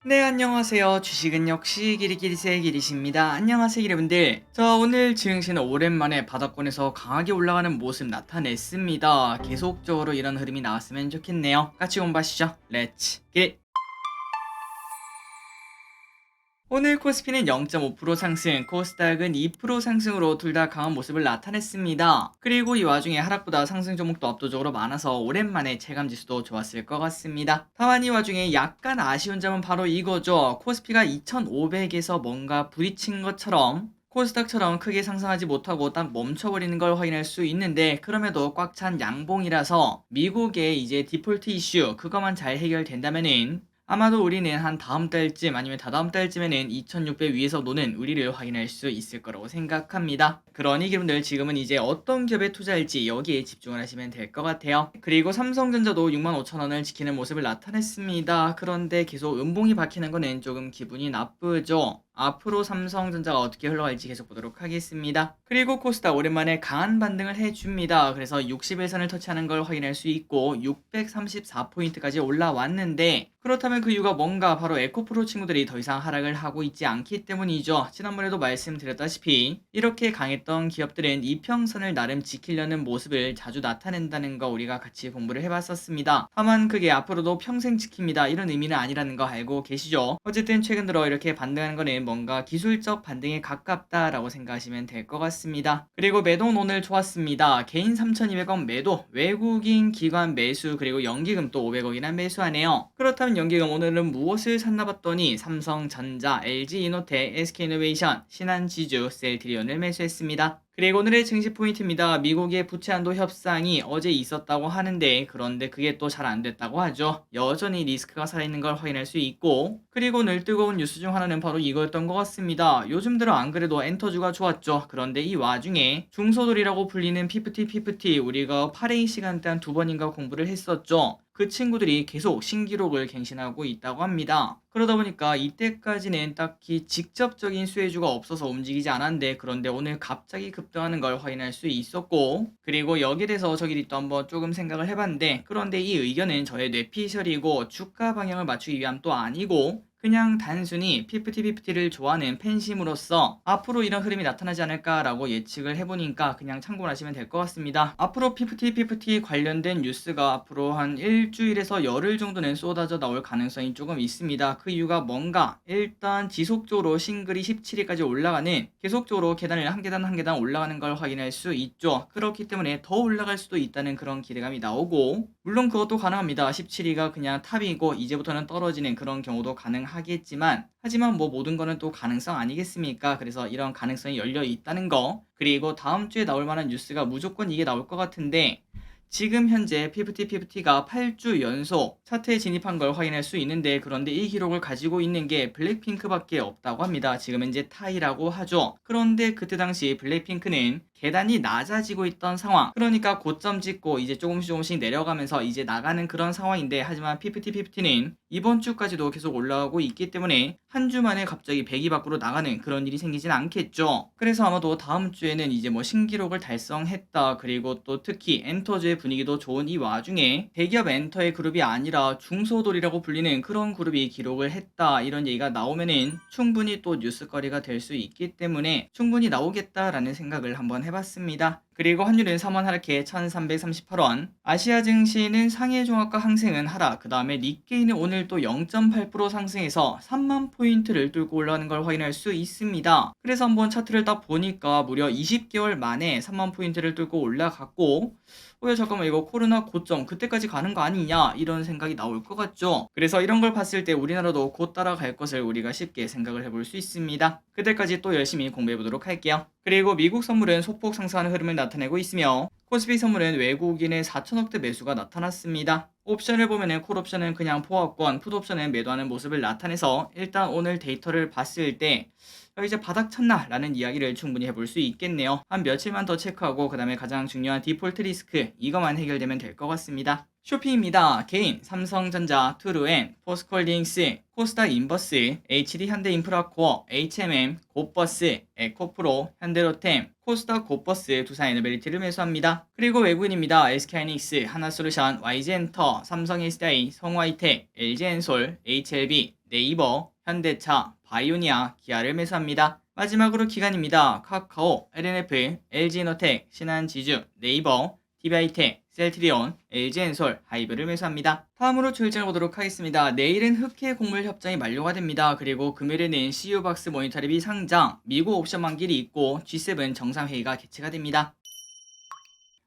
네, 안녕하세요. 주식은 역시 기리기리세 기리십니다. 안녕하세요, 여러분들. 자, 오늘 증시는 오랜만에 바닥권에서 강하게 올라가는 모습 나타냈습니다. 계속적으로 이런 흐름이 나왔으면 좋겠네요. 같이 공부하시죠. 렛츠 기! 오늘 코스피는 0.5% 상승, 코스닥은 2% 상승으로 둘 다 강한 모습을 나타냈습니다. 그리고 이 와중에 하락보다 상승 종목도 압도적으로 많아서 오랜만에 체감지수도 좋았을 것 같습니다. 다만 이 와중에 약간 아쉬운 점은 바로 이거죠. 코스피가 2500에서 뭔가 부딪힌 것처럼 코스닥처럼 크게 상승하지 못하고 딱 멈춰버리는 걸 확인할 수 있는데, 그럼에도 꽉 찬 양봉이라서 미국의 이제 디폴트 이슈 그것만 잘 해결된다면은 아마도 우리는 한 다음 달쯤 아니면 다다음 달쯤에는 2600 위에서 노는 우리를 확인할 수 있을 거라고 생각합니다. 그러니 여러분들 지금은 이제 어떤 기업에 투자할지 여기에 집중을 하시면 될 것 같아요. 그리고 삼성전자도 65,000원을 지키는 모습을 나타냈습니다. 그런데 계속 음봉이 박히는 거는 조금 기분이 나쁘죠. 앞으로 삼성전자가 어떻게 흘러갈지 계속 보도록 하겠습니다. 그리고 코스닥 오랜만에 강한 반등을 해줍니다. 그래서 60일선을 터치하는 걸 확인할 수 있고 634포인트까지 올라왔는데, 그렇다면 그 이유가 뭔가 바로 에코프로 친구들이 더 이상 하락을 하고 있지 않기 때문이죠. 지난번에도 말씀드렸다시피 이렇게 강했던 기업들은 이평선을 나름 지키려는 모습을 자주 나타낸다는 거 우리가 같이 공부를 해봤었습니다. 다만 그게 앞으로도 평생 지킵니다 이런 의미는 아니라는 거 알고 계시죠? 어쨌든 최근 들어 이렇게 반등하는 거는 뭔가 기술적 반등에 가깝다라고 생각하시면 될 것 같습니다. 그리고 매도는 오늘 좋았습니다. 개인 3,200원 매도, 외국인 기관 매수, 그리고 연기금 또 500억이나 매수하네요. 그렇다면 연기금 오늘은 무엇을 샀나 봤더니 삼성전자, LG이노텍, SK이노베이션, 신한지주, 셀트리온을 매수했습니다. 그리고 오늘의 증시 포인트입니다. 미국의 부채 한도 협상이 어제 있었다고 하는데, 그런데 그게 또 잘 안 됐다고 하죠. 여전히 리스크가 살아있는 걸 확인할 수 있고, 그리고 오늘 뜨거운 뉴스 중 하나는 바로 이거였던 것 같습니다. 요즘 들어 안 그래도 엔터주가 좋았죠. 그런데 이 와중에 중소돌이라고 불리는 피프티 우리가 8A 시간대 한 두 번인가 공부를 했었죠. 그 친구들이 계속 신기록을 갱신하고 있다고 합니다. 그러다 보니까 이때까지는 딱히 직접적인 수혜주가 없어서 움직이지 않았는데, 그런데 오늘 갑자기 급등하는 걸 확인할 수 있었고, 그리고 여기에 대해서 저끼리 또 한번 조금 생각을 해봤는데, 그런데 이 의견은 저의 뇌피셜이고 주가 방향을 맞추기 위함 또 아니고 그냥 단순히 피프티를 좋아하는 팬심으로서 앞으로 이런 흐름이 나타나지 않을까라고 예측을 해보니까 그냥 참고를 하시면 될 것 같습니다. 앞으로 피프티 관련된 뉴스가 앞으로 한 일주일에서 열흘 정도는 쏟아져 나올 가능성이 조금 있습니다. 그 이유가 뭔가, 일단 지속적으로 싱글이 17위까지 올라가는, 계속적으로 계단을 한 계단 한 계단 올라가는 걸 확인할 수 있죠. 그렇기 때문에 더 올라갈 수도 있다는 그런 기대감이 나오고, 물론 그것도 가능합니다. 17위가 그냥 탑이고 이제부터는 떨어지는 그런 경우도 가능하겠지만, 하지만 뭐 모든 거는 또 가능성 아니겠습니까? 그래서 이런 가능성이 열려 있다는 거, 그리고 다음 주에 나올 만한 뉴스가 무조건 이게 나올 것 같은데, 지금 현재 피프티가 8주 연속 차트에 진입한 걸 확인할 수 있는데, 그런데 이 기록을 가지고 있는 게 블랙핑크밖에 없다고 합니다. 지금 현재 타이라고 하죠. 그런데 그때 당시 블랙핑크는 계단이 낮아지고 있던 상황, 그러니까 고점 찍고 이제 조금씩 내려가면서 이제 나가는 그런 상황인데, 하지만 피프티는 이번 주까지도 계속 올라가고 있기 때문에 한 주 만에 갑자기 100위 밖으로 나가는 그런 일이 생기진 않겠죠. 그래서 아마도 다음 주에는 이제 뭐 신기록을 달성했다, 그리고 또 특히 엔터주의 분위기도 좋은 이 와중에 대기업 엔터의 그룹이 아니라 중소돌이라고 불리는 그런 그룹이 기록을 했다, 이런 얘기가 나오면은 충분히 또 뉴스거리가 될 수 있기 때문에 충분히 나오겠다라는 생각을 한번 해봤습니다. 그리고 환율은 3원 하락해 1338원, 아시아 증시는 상해 종합과 항생은 하락, 그 다음에 니케이는 오늘 또 0.8% 상승해서 3만 포인트를 뚫고 올라가는 걸 확인할 수 있습니다. 그래서 한번 차트를 딱 보니까 무려 20개월 만에 3만 포인트를 뚫고 올라갔고, 야 잠깐만, 이거 코로나 고점 그때까지 가는 거 아니냐 이런 생각이 나올 것 같죠. 그래서 이런 걸 봤을 때 우리나라도 곧 따라갈 것을 우리가 쉽게 생각을 해볼 수 있습니다. 그때까지 또 열심히 공부해 보도록 할게요. 그리고 미국 선물은 소폭 상승하는 흐름을 나타내고 있으며, 코스피 선물은 외국인의 4천억대 매수가 나타났습니다. 옵션을 보면은 콜옵션은 그냥 포화권, 풋옵션은 매도하는 모습을 나타내서 일단 오늘 데이터를 봤을 때 이제 바닥 쳤나? 라는 이야기를 충분히 해볼 수 있겠네요. 한 며칠만 더 체크하고 그 다음에 가장 중요한 디폴트 리스크 이것만 해결되면 될 것 같습니다. 쇼핑입니다. 개인, 삼성전자, 투루엔, 포스코홀딩스, 코스닥 인버스, HD 현대인프라코어, HMM, 곧버스, 에코프로, 현대로템, 코스닥 곧버스, 두산에너빌리티를 매수합니다. 그리고 외국인입니다. SK하이닉스, 하나솔루션, YG엔터, 삼성SDI, 성화이텍, LG엔솔, HLB, 네이버, 현대차, 바이오니아, 기아를 매수합니다. 마지막으로 기관입니다. 카카오, LNF, LG에너텍, 신한지주, 네이버, DB하이텍, 셀트리온, LG엔솔, 하이브를 매수합니다. 다음으로 조일장을 보도록 하겠습니다. 내일은 흑해 곡물 협정이 만료가 됩니다. 그리고 금요일에는 CU박스 모니터랩이 상장, 미국 옵션 만기일이 있고 G7 정상회의가 개최가 됩니다.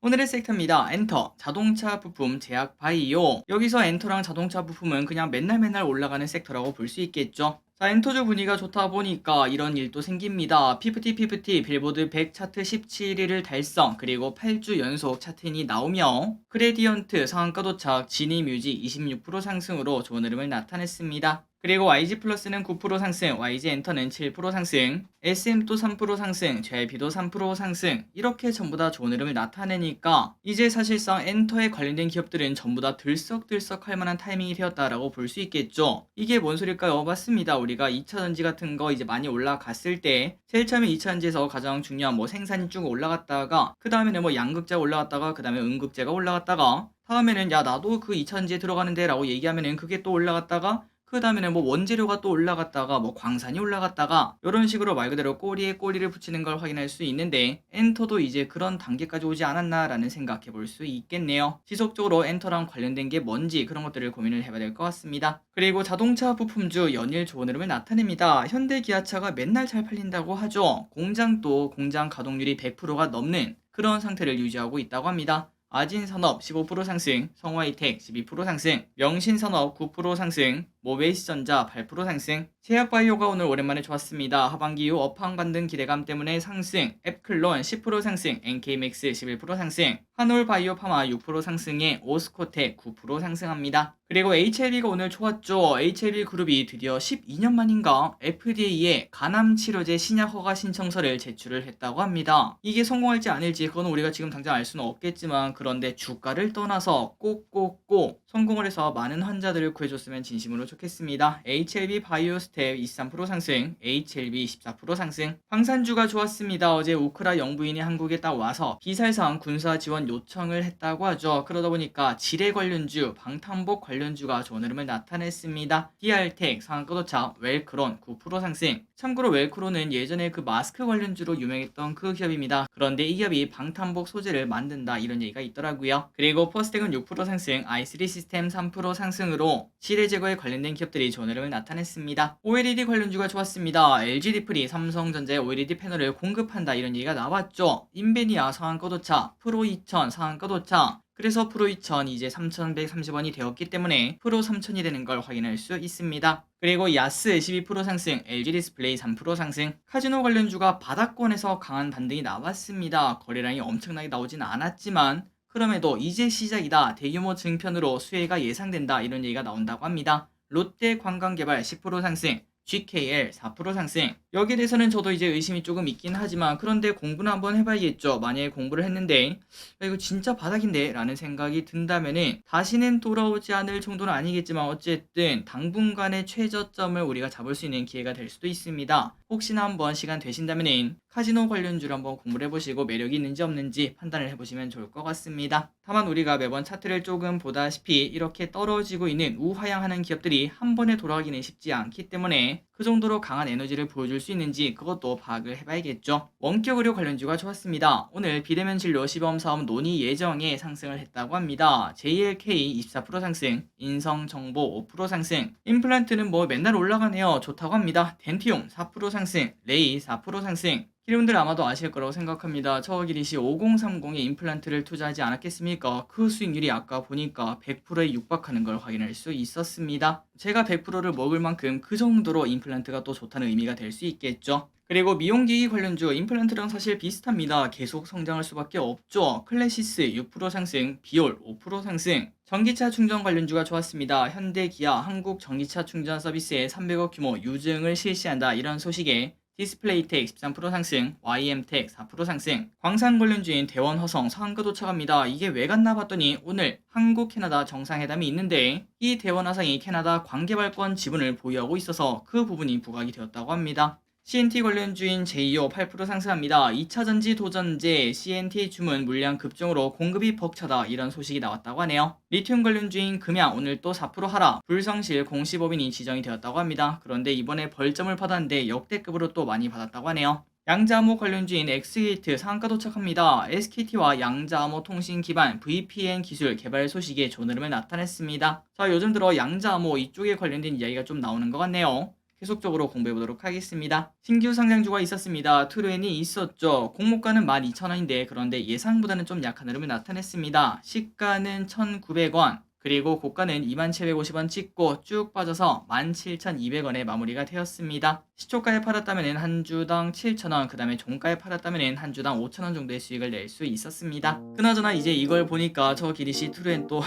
오늘의 섹터입니다. 엔터, 자동차 부품, 제약, 바이오. 여기서 엔터랑 자동차 부품은 그냥 맨날 올라가는 섹터라고 볼 수 있겠죠. 자, 엔터주 분위기가 좋다 보니까 이런 일도 생깁니다. 피프티 빌보드 100 차트 17위를 달성, 그리고 8주 연속 차트인이 나오며 그레디언트 상한가 도착, 지니뮤직 26% 상승으로 좋은 흐름을 나타냈습니다. 그리고 YG 플러스는 9% 상승, YG 엔터는 7% 상승, SM도 3% 상승, JYP도 3% 상승, 이렇게 전부 다 좋은 흐름을 나타내니까 이제 사실상 엔터에 관련된 기업들은 전부 다 들썩들썩 할 만한 타이밍이 되었다라고 볼 수 있겠죠. 이게 뭔 소릴까요? 맞습니다. 우리가 2차전지 같은 거 이제 많이 올라갔을 때 제일 처음에 2차전지에서 가장 중요한 뭐 생산이 쭉 올라갔다가 그 다음에는 뭐 양극재가 올라갔다가 그 다음에 음극재가 올라갔다가 다음에는 야 나도 그 2차전지에 들어가는데 라고 얘기하면은 그게 또 올라갔다가 그 다음에는 뭐 원재료가 또 올라갔다가 뭐 광산이 올라갔다가 이런 식으로 말 그대로 꼬리에 꼬리를 붙이는 걸 확인할 수 있는데 엔터도 이제 그런 단계까지 오지 않았나라는 생각해 볼 수 있겠네요. 지속적으로 엔터랑 관련된 게 뭔지 그런 것들을 고민을 해봐야 될 것 같습니다. 그리고 자동차 부품주 연일 좋은 흐름을 나타냅니다. 현대 기아차가 맨날 잘 팔린다고 하죠. 공장도 공장 가동률이 100%가 넘는 그런 상태를 유지하고 있다고 합니다. 아진산업 15% 상승, 성화이텍 12% 상승, 명신산업 9% 상승, 모베이스전자 8% 상승, 제약바이오가 오늘 오랜만에 좋았습니다. 하반기 이후 업황 반등 기대감 때문에 상승, 앱클론 10% 상승, NK맥스 11% 상승, 한올바이오파마 6% 상승에 오스코텍 9% 상승합니다. 그리고 HLB가 오늘 좋았죠. HLB 그룹이 드디어 12년 만인가 FDA에 간암 치료제 신약 허가 신청서를 제출을 했다고 합니다. 이게 성공할지 아닐지 그건 우리가 지금 당장 알 수는 없겠지만 그런데 주가를 떠나서 꼭꼭꼭 성공을 해서 많은 환자들을 구해줬으면 진심으로 좋겠습니다. HLB 바이오스텝 23% 상승, HLB 14% 상승. 방산주가 좋았습니다. 어제 우크라 영부인이 한국에 딱 와서 비살상 군사 지원 요청을 했다고 하죠. 그러다 보니까 지뢰 관련주, 방탄복 관련주가 좋은 흐름을 나타냈습니다. DR텍 상한가 도착, 웰크론 9% 상승. 참고로 웰크론은 예전에 그 마스크 관련주로 유명했던 그 기업입니다. 그런데 이 기업이 방탄복 소재를 만든다 이런 얘기가 있더라고요. 그리고 퍼스텍은 6% 상승, i3 시스템 3% 상승으로 지뢰 제거에 관련된 기업들이 좋은 흐름을 나타냈습니다. OLED 관련주가 좋았습니다. LG 디플이 삼성전자에 OLED 패널을 공급한다 이런 얘기가 나왔죠. 인베니아 상한가 도착, 프로 2000 상한가 도착. 그래서 프로 2000 이제 3130원이 되었기 때문에 프로 3000이 되는 걸 확인할 수 있습니다. 그리고 야스 12% 상승, LG 디스플레이 3% 상승, 카지노 관련주가 바닥권에서 강한 반등이 나왔습니다. 거래량이 엄청나게 나오진 않았지만 그럼에도 이제 시작이다. 대규모 증편으로 수혜가 예상된다. 이런 얘기가 나온다고 합니다. 롯데 관광개발 10% 상승, GKL 4% 상승. 여기에 대해서는 저도 이제 의심이 조금 있긴 하지만 그런데 공부는 한번 해봐야겠죠. 만약에 공부를 했는데 이거 진짜 바닥인데 라는 생각이 든다면은 다시는 돌아오지 않을 정도는 아니겠지만 어쨌든 당분간의 최저점을 우리가 잡을 수 있는 기회가 될 수도 있습니다. 혹시나 한번 시간 되신다면은 카지노 관련주를 한번 공부를 해보시고 매력이 있는지 없는지 판단을 해보시면 좋을 것 같습니다. 다만 우리가 매번 차트를 조금 보다시피 이렇게 떨어지고 있는 우하향하는 기업들이 한 번에 돌아가기는 쉽지 않기 때문에 그 정도로 강한 에너지를 보여줄 수 있는지 그것도 파악을 해봐야겠죠. 원격 의료 관련주가 좋았습니다. 오늘 비대면 진료 시범 사업 논의 예정에 상승을 했다고 합니다. JLK 24% 상승, 인성정보 5% 상승, 임플란트는 뭐 맨날 올라가네요. 좋다고 합니다. 덴티용 4% 상승, 레이 4% 상승. 기lum들 아마도 아실 거라고 생각합니다. 저기리시 5030에 임플란트를 투자하지 않았겠습니까? 그 수익률이 아까 보니까 100%에 육박하는 걸 확인할 수 있었습니다. 제가 100%를 먹을 만큼 그 정도로 임플란트가 또 좋다는 의미가 될 수 있겠죠. 그리고 미용기기 관련주 임플란트랑 사실 비슷합니다. 계속 성장할 수밖에 없죠. 클래시스 6% 상승, 비올 5% 상승. 전기차 충전 관련주가 좋았습니다. 현대, 기아, 한국 전기차 충전 서비스에 300억 규모 유증을 실시한다 이런 소식에 디스플레이텍 13% 상승, YM텍 4% 상승, 광산 관련주인 대원화성 상한가 도착합니다. 이게 왜 갔나 봤더니 오늘 한국 캐나다 정상회담이 있는데 이 대원화성이 캐나다 광개발권 지분을 보유하고 있어서 그 부분이 부각이 되었다고 합니다. CNT 관련주인 제이오 8% 상승합니다. 2차전지 도전제 CNT 주문 물량 급증으로 공급이 벅차다 이런 소식이 나왔다고 하네요. 리튬 관련주인 금양 오늘 또 4% 하락, 불성실 공시법인이 지정이 되었다고 합니다. 그런데 이번에 벌점을 받았는데 역대급으로 또 많이 받았다고 하네요. 양자암호 관련주인 엑스게이트 상한가 도착합니다. SKT와 양자암호 통신 기반 VPN 기술 개발 소식에 좋은 흐름을 나타냈습니다. 자, 요즘 들어 양자암호 이쪽에 관련된 이야기가 좀 나오는 것 같네요. 계속적으로 공부해보도록 하겠습니다. 신규 상장주가 있었습니다. 트루엔이 있었죠. 공모가는 12,000원인데 그런데 예상보다는 좀 약한 흐름을 나타냈습니다. 시가는 1,900원. 그리고 고가는 2750원 찍고 쭉 빠져서 17,200원에 마무리가 되었습니다. 시초가에 팔았다면 한 주당 7,000원, 그 다음에 종가에 팔았다면 한 주당 5,000원 정도의 수익을 낼 수 있었습니다. 그나저나 이제 이걸 보니까 저 기리시 트루엔 또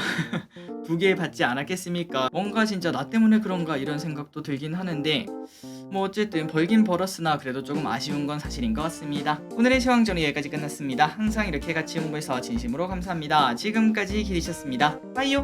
두 개 받지 않았겠습니까? 뭔가 진짜 나 때문에 그런가 이런 생각도 들긴 하는데 뭐 어쨌든 벌긴 벌었으나 그래도 조금 아쉬운 건 사실인 것 같습니다. 오늘의 시황전은 여기까지 끝났습니다. 항상 이렇게 같이 홍보해서 진심으로 감사합니다. 지금까지 기리셨습니다. 빠이요.